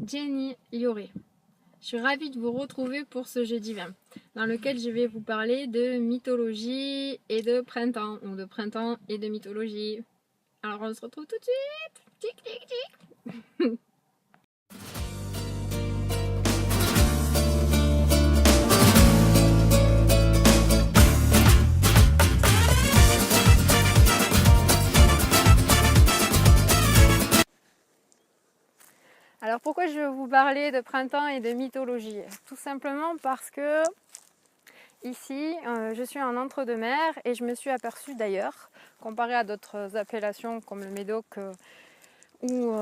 Jenny Lioré. Je suis ravie de vous retrouver pour ce jeudi 20, dans lequel je vais vous parler de mythologie et de printemps, ou de printemps et de mythologie. Alors on se retrouve tout de suite. Tic tic tic. Alors pourquoi je vais vous parler de printemps et de mythologie? Tout simplement parce que ici, je suis en entre-deux-mers et je me suis aperçue d'ailleurs, comparé à d'autres appellations comme le Médoc ou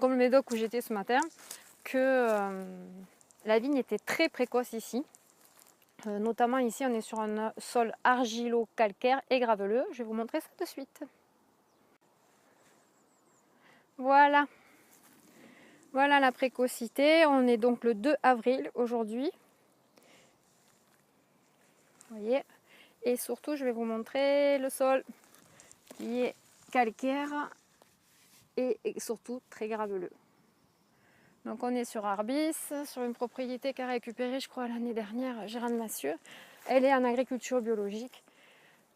où j'étais ce matin, que la vigne était très précoce ici. Notamment ici, on est sur un sol argilo-calcaire et graveleux. Je vais vous montrer ça de suite. Voilà. Voilà la précocité. On est donc le 2 avril aujourd'hui. Vous voyez. Et surtout, je vais vous montrer le sol qui est calcaire et surtout très graveleux. Donc on est sur Arbis, sur une propriété qu'a récupérée, je crois, l'année dernière, Gérard Massieu. Elle est en agriculture biologique.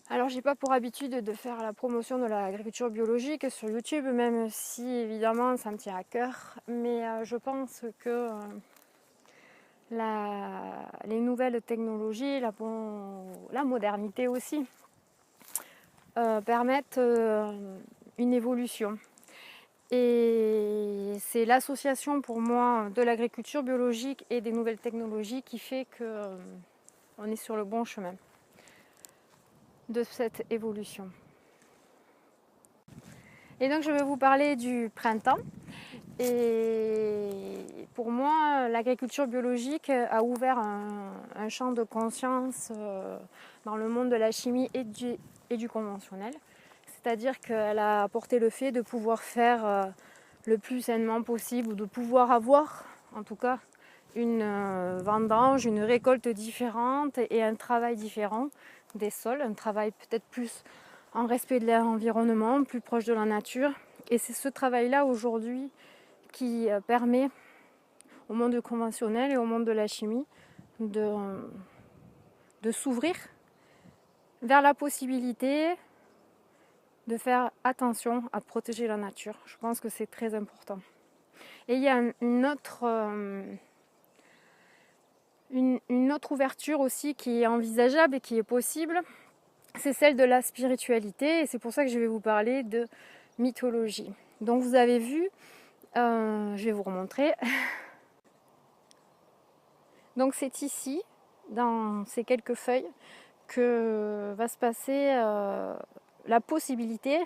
Alors j'ai pas pour habitude de faire la promotion de l'agriculture biologique sur YouTube, même si évidemment ça me tient à cœur. Mais je pense que les nouvelles technologies, la modernité aussi, permettent une évolution. Et c'est l'association pour moi de l'agriculture biologique et des nouvelles technologies qui fait qu'on est sur le bon chemin de cette évolution. Et donc je vais vous parler du printemps. Et pour moi, l'agriculture biologique a ouvert un champ de conscience dans le monde de la chimie et du conventionnel. C'est-à-dire qu'elle a apporté le fait de pouvoir faire le plus sainement possible, ou de pouvoir avoir en tout cas une vendange, une récolte différente et un travail différent des sols, un travail peut-être plus en respect de l'environnement, plus proche de la nature. Et c'est ce travail-là aujourd'hui qui permet au monde conventionnel et au monde de la chimie de s'ouvrir vers la possibilité de faire attention à protéger la nature. Je pense que c'est très important. Et il y a une autre ouverture aussi qui est envisageable et qui est possible, c'est celle de la spiritualité, et c'est pour ça que je vais vous parler de mythologie. Donc vous avez vu, je vais vous remontrer. Donc c'est ici, dans ces quelques feuilles, que va se passer la possibilité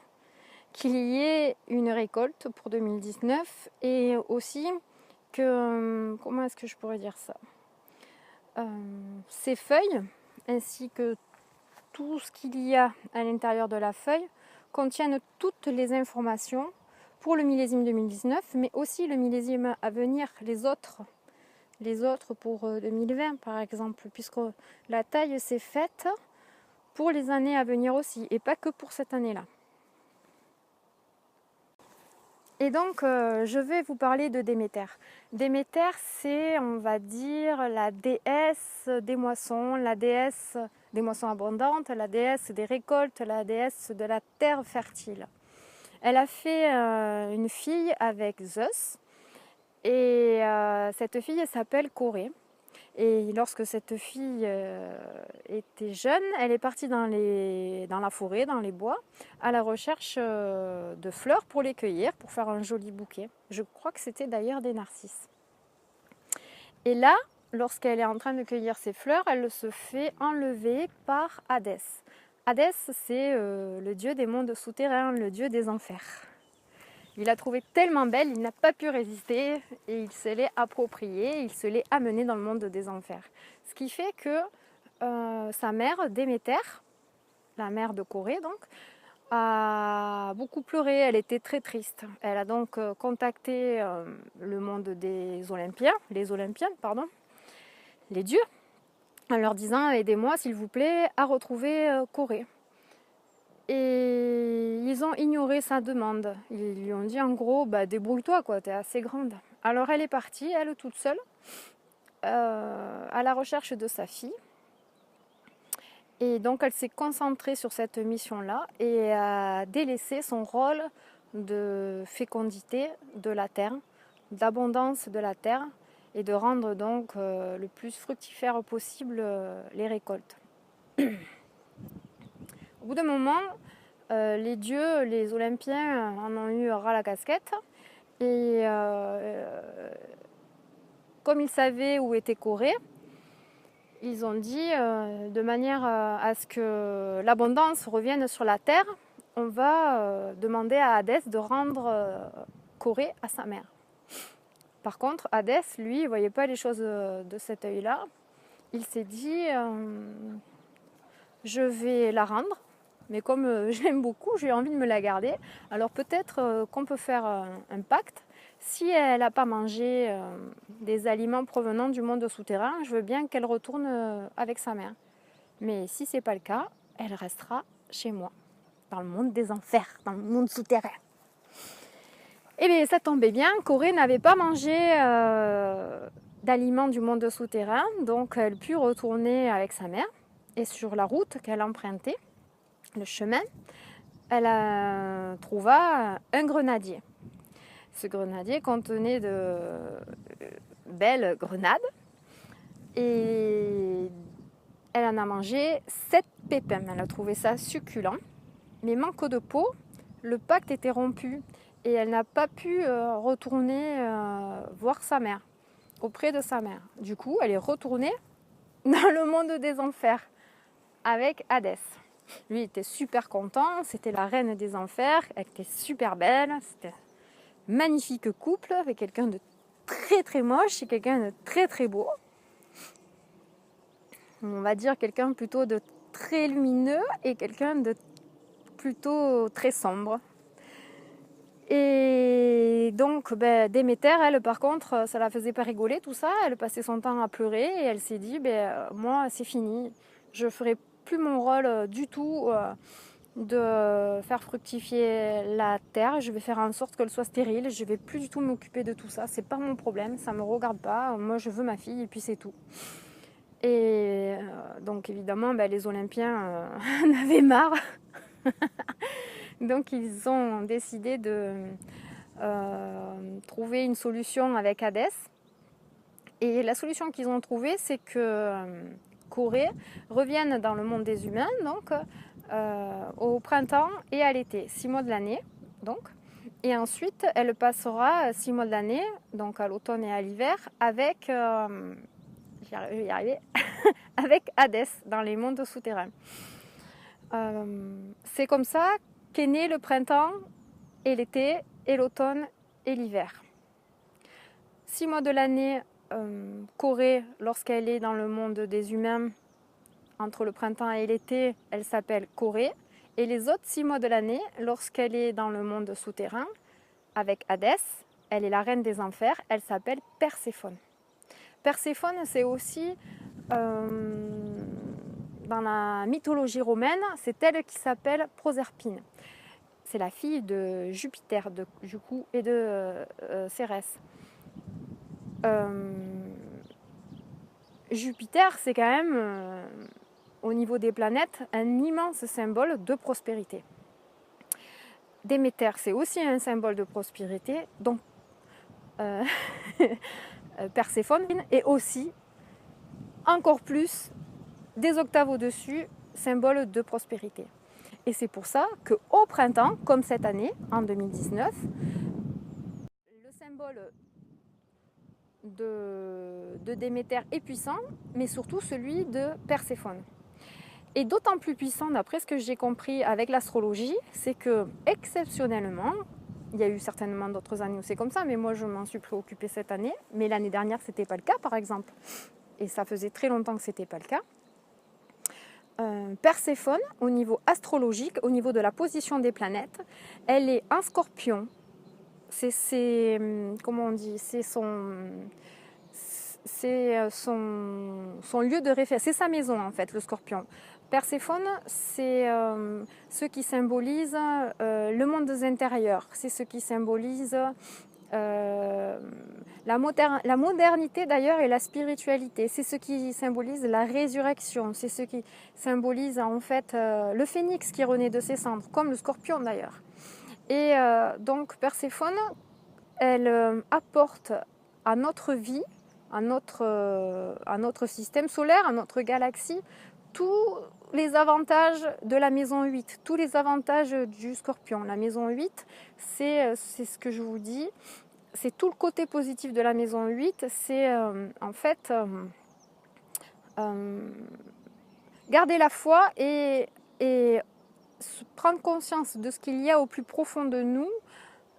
qu'il y ait une récolte pour 2019, et aussi que, comment est-ce que je pourrais dire ça, ces feuilles ainsi que tout ce qu'il y a à l'intérieur de la feuille contiennent toutes les informations pour le millésime 2019, mais aussi le millésime à venir, les autres pour 2020 par exemple, puisque la taille s'est faite pour les années à venir aussi, et pas que pour cette année-là. Et donc, je vais vous parler de Déméter. Déméter, c'est, on va dire, la déesse des moissons, la déesse des moissons abondantes, la déesse des récoltes, la déesse de la terre fertile. Elle a fait une fille avec Zeus, et cette fille, elle s'appelle Corée. Et lorsque cette fille était jeune, elle est partie dans la forêt, dans les bois, à la recherche de fleurs pour les cueillir, pour faire un joli bouquet. Je crois que c'était d'ailleurs des narcisses. Et là, lorsqu'elle est en train de cueillir ces fleurs, elle se fait enlever par Hadès. Hadès, c'est le dieu des mondes souterrains, le dieu des enfers. Il l'a trouvée tellement belle, il n'a pas pu résister et il se l'est appropriée, il se l'est amenée dans le monde des enfers. Ce qui fait que sa mère, Déméter, la mère de Corée donc, a beaucoup pleuré, elle était très triste. Elle a donc contacté le monde des Olympiens, les dieux, en leur disant: aidez-moi s'il vous plaît à retrouver Corée. Et ils ont ignoré sa demande. Ils lui ont dit en gros, bah, débrouille-toi, quoi, t'es assez grande. Alors elle est partie, elle toute seule, à la recherche de sa fille. Et donc elle s'est concentrée sur cette mission-là et a délaissé son rôle de fécondité de la terre, d'abondance de la terre, et de rendre donc le plus fructifère possible les récoltes. Au bout d'un moment, les dieux, les Olympiens en ont eu ras la casquette, et comme ils savaient où était Corée, ils ont dit de manière à ce que l'abondance revienne sur la terre, on va demander à Hadès de rendre Corée à sa mère. Par contre, Hadès, lui, il ne voyait pas les choses de cet œil-là. Il s'est dit, je vais la rendre, mais comme je l'aime beaucoup, j'ai envie de me la garder. Alors peut-être qu'on peut faire un pacte. Si elle n'a pas mangé des aliments provenant du monde souterrain, je veux bien qu'elle retourne avec sa mère. Mais si ce n'est pas le cas, elle restera chez moi, dans le monde des enfers, dans le monde souterrain. Et bien ça tombait bien, Corée n'avait pas mangé d'aliments du monde souterrain, donc elle put retourner avec sa mère. Et sur la route qu'elle empruntait, le chemin, elle trouva un grenadier. Ce grenadier contenait de belles grenades et elle en a mangé 7 pépins. Elle a trouvé ça succulent, mais manque de peau, le pacte était rompu et elle n'a pas pu retourner voir sa mère, auprès de sa mère. Du coup, elle est retournée dans le monde des enfers avec Hadès. Lui était super content, c'était la reine des enfers, elle était super belle, c'était un magnifique couple avec quelqu'un de très très moche et quelqu'un de très très beau. On va dire quelqu'un plutôt de très lumineux et quelqu'un de plutôt très sombre. Et donc Déméter, elle par contre, ça la faisait pas rigoler tout ça, elle passait son temps à pleurer et elle s'est dit, moi c'est fini, je ferai plus mon rôle du tout de faire fructifier la terre, je vais faire en sorte qu'elle soit stérile, je vais plus du tout m'occuper de tout ça, c'est pas mon problème, ça me regarde pas, moi je veux ma fille et puis c'est tout. Et donc évidemment les Olympiens en avaient marre. Donc ils ont décidé de trouver une solution avec Hadès. Et la solution qu'ils ont trouvée, c'est que Corée revienne dans le monde des humains, donc au printemps et à l'été, 6 mois de l'année. Donc. Et ensuite, elle passera 6 mois de l'année, donc à l'automne et à l'hiver, avec, je vais y arriver, avec Hadès dans les mondes souterrains. C'est comme ça qu'est né le printemps et l'été et l'automne et l'hiver. 6 mois de l'année, Corée, lorsqu'elle est dans le monde des humains, entre le printemps et l'été, elle s'appelle Corée. Et les autres 6 mois de l'année, lorsqu'elle est dans le monde souterrain, avec Hadès, elle est la reine des enfers, elle s'appelle Perséphone. Perséphone, c'est aussi, dans la mythologie romaine, c'est elle qui s'appelle Proserpine. C'est la fille de Jupiter, du coup, et de Cérès. Jupiter, c'est quand même, au niveau des planètes, un immense symbole de prospérité. Déméter, c'est aussi un symbole de prospérité, donc Perséphone est aussi, encore plus, des octaves au-dessus, symbole de prospérité. Et c'est pour ça qu'au printemps, comme cette année, en 2019, le symbole de Déméter est puissant, mais surtout celui de Perséphone. Et d'autant plus puissant, d'après ce que j'ai compris avec l'astrologie, c'est que, exceptionnellement, il y a eu certainement d'autres années où c'est comme ça, mais moi je m'en suis préoccupée cette année, mais l'année dernière c'était pas le cas par exemple, et ça faisait très longtemps que c'était pas le cas. Perséphone, au niveau astrologique, au niveau de la position des planètes, elle est en Scorpion. Comment on dit, c'est son lieu de référence, c'est sa maison en fait, le Scorpion. Perséphone, c'est ce qui symbolise le monde des intérieurs, c'est ce qui symbolise la modernité d'ailleurs et la spiritualité, c'est ce qui symbolise la résurrection, c'est ce qui symbolise en fait le phénix qui renaît de ses cendres, comme le scorpion d'ailleurs. Et donc Perséphone, elle apporte à notre vie, à notre système solaire, à notre galaxie, tous les avantages de la maison 8, tous les avantages du scorpion. La maison 8, c'est ce que je vous dis, c'est tout le côté positif de la maison 8, c'est en fait garder la foi et prendre conscience de ce qu'il y a au plus profond de nous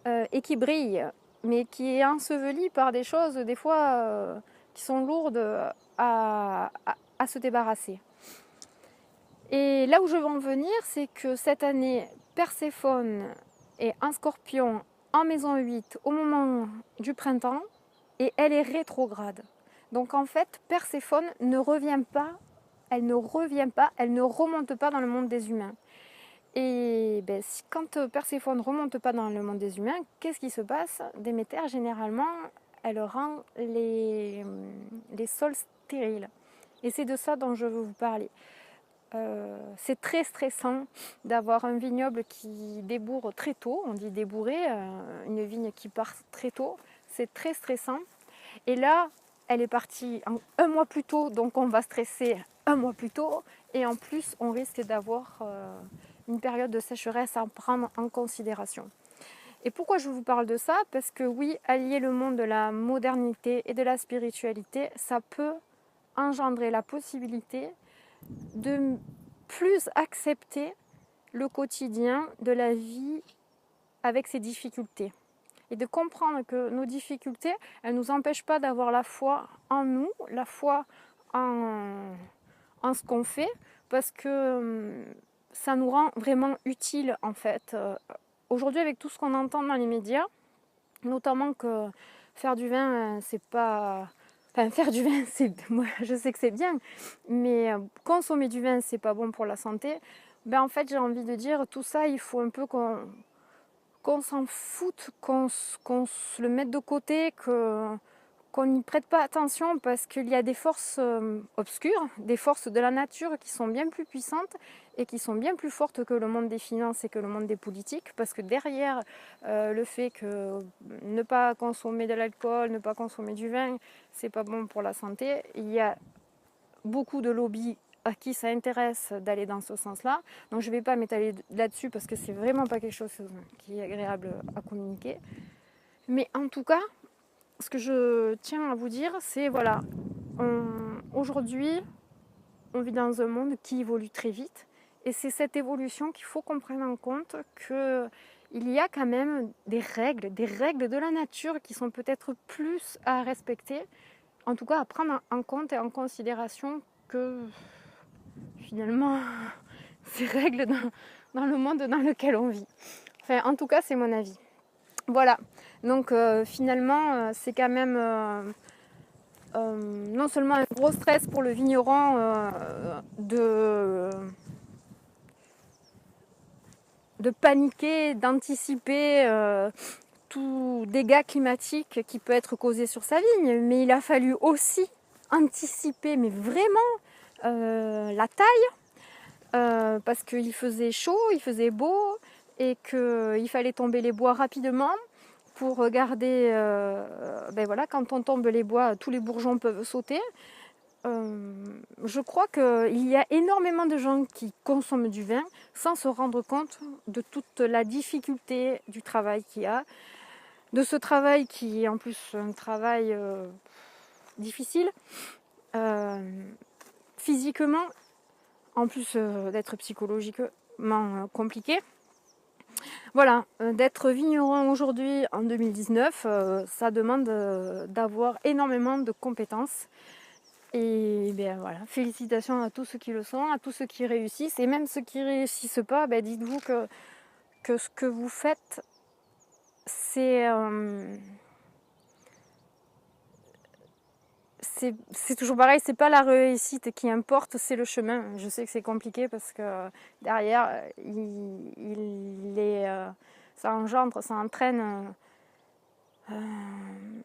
et qui brille, mais qui est enseveli par des choses des fois qui sont lourdes à se débarrasser. Et là où je veux en venir, c'est que cette année, Perséphone est en scorpion en maison 8 au moment du printemps et elle est rétrograde. Donc en fait, Perséphone ne revient pas, elle ne remonte pas dans le monde des humains. Et quand Perséphone ne remonte pas dans le monde des humains, qu'est-ce qui se passe? Déméter, généralement, elle rend les sols stériles. Et c'est de ça dont je veux vous parler. C'est très stressant d'avoir un vignoble qui débourre très tôt, on dit débourrer, une vigne qui part très tôt, c'est très stressant. Et là, elle est partie un mois plus tôt, donc on va stresser un mois plus tôt, et en plus on risque d'avoir une période de sécheresse à prendre en considération. Et pourquoi je vous parle de ça? Parce que oui, allier le monde de la modernité et de la spiritualité, ça peut engendrer la possibilité de plus accepter le quotidien de la vie avec ses difficultés. Et de comprendre que nos difficultés, elles ne nous empêchent pas d'avoir la foi en nous, la foi en ce qu'on fait, parce que ça nous rend vraiment utile en fait. Aujourd'hui, avec tout ce qu'on entend dans les médias, notamment que faire du vin, c'est pas... Enfin, faire du vin, moi, je sais que c'est bien, mais consommer du vin, c'est pas bon pour la santé. En fait, j'ai envie de dire, tout ça, il faut un peu qu'on s'en foute, qu'on se le mette de côté, qu'on n'y prête pas attention parce qu'il y a des forces obscures, des forces de la nature qui sont bien plus puissantes et qui sont bien plus fortes que le monde des finances et que le monde des politiques, parce que derrière le fait que ne pas consommer de l'alcool, ne pas consommer du vin, c'est pas bon pour la santé, il y a beaucoup de lobbies à qui ça intéresse d'aller dans ce sens-là. Donc je ne vais pas m'étaler là-dessus parce que c'est vraiment pas quelque chose qui est agréable à communiquer. Mais en tout cas, ce que je tiens à vous dire, c'est voilà, aujourd'hui, on vit dans un monde qui évolue très vite. Et c'est cette évolution qu'il faut qu'on prenne en compte, qu'il y a quand même des règles de la nature qui sont peut-être plus à respecter, en tout cas à prendre en compte et en considération que finalement ces règles dans le monde dans lequel on vit. Enfin, en tout cas, c'est mon avis. Voilà, donc finalement, c'est quand même non seulement un gros stress pour le vigneron de paniquer, d'anticiper tout dégât climatique qui peut être causé sur sa vigne, mais il a fallu aussi anticiper, mais vraiment, la taille, parce qu'il faisait chaud, il faisait beau, et qu'il fallait tomber les bois rapidement pour regarder, voilà, quand on tombe les bois, tous les bourgeons peuvent sauter. Je crois qu'il y a énormément de gens qui consomment du vin sans se rendre compte de toute la difficulté du travail qu'il y a, de ce travail qui est en plus un travail difficile, physiquement, en plus d'être psychologiquement compliqué. Voilà, d'être vigneron aujourd'hui en 2019, ça demande d'avoir énormément de compétences. Et voilà, félicitations à tous ceux qui le sont, à tous ceux qui réussissent. Et même ceux qui ne réussissent pas, dites-vous que ce que vous faites, c'est c'est toujours pareil, c'est pas la réussite qui importe, c'est le chemin. Je sais que c'est compliqué parce que derrière, ça engendre, ça entraîne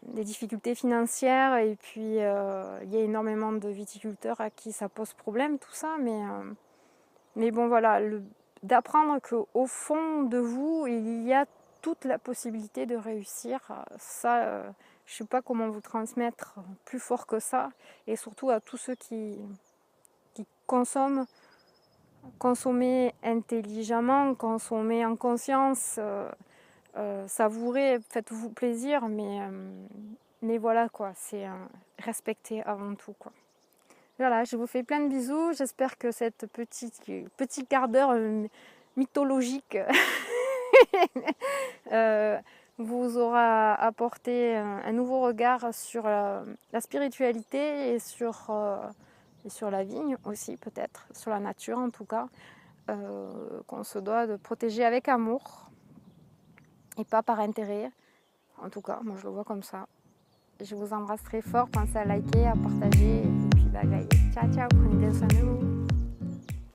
des difficultés financières et puis il y a énormément de viticulteurs à qui ça pose problème tout ça, mais bon voilà, d'apprendre qu'au fond de vous, il y a toute la possibilité de réussir, ça, je ne sais pas comment vous transmettre plus fort que ça, et surtout à tous ceux qui consomment, consommer intelligemment, consommer en conscience, savourez, faites-vous plaisir, mais voilà quoi, c'est respecter avant tout quoi. Voilà, je vous fais plein de bisous. J'espère que cette petit quart d'heure mythologique vous aura apporté un nouveau regard sur la spiritualité et sur la vigne aussi peut-être, sur la nature en tout cas, qu'on se doit de protéger avec amour et pas par intérêt. En tout cas, moi je le vois comme ça. Je vous embrasse très fort, pensez à liker, à partager et puis bye bye. Ciao ciao, prenez bien soin de vous.